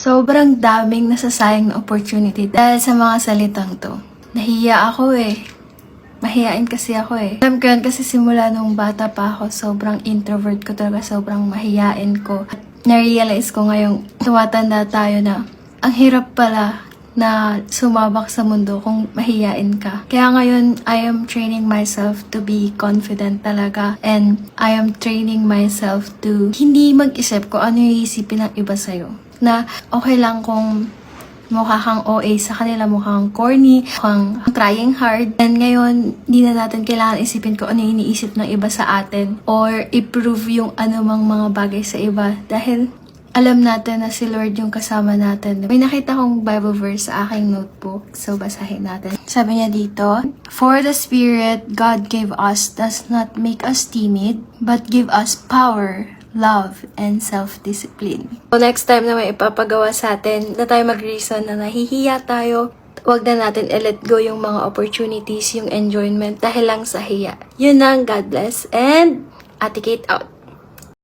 Sobrang daming nasasayang na opportunity dahil sa mga salitang to. Nahiya ako Mahiyain kasi ako Alam ko yan kasi simula nung bata pa ako, sobrang introvert ko talaga, sobrang mahiyain ko. At na-realize ko ngayong tumatanda tayo na ang hirap pala na sumabak sa mundo kung mahiyain ka. Kaya ngayon, I am training myself to be confident talaga. And I am training myself to hindi mag-isip ko ano yung isipin ng iba sa'yo. Na okay lang kung mukha kang OA sa kanila, mukhang corny, mukhang trying hard. And ngayon, hindi na natin kailangan isipin ko ano yung iniisip ng iba sa atin or i-prove yung anumang mga bagay sa iba. Dahil alam natin na si Lord yung kasama natin. May nakita kong Bible verse sa aking notebook. So, basahin natin. Sabi niya dito, "For the Spirit God gave us does not make us timid, but give us power, love, and self-discipline." So, next time na may ipapagawa sa atin, na tayo mag-reason na nahihiya tayo, wag na natin i-let go yung mga opportunities, yung enjoyment, dahil lang sa hiya. Yun lang, God bless, and Ate Kate out.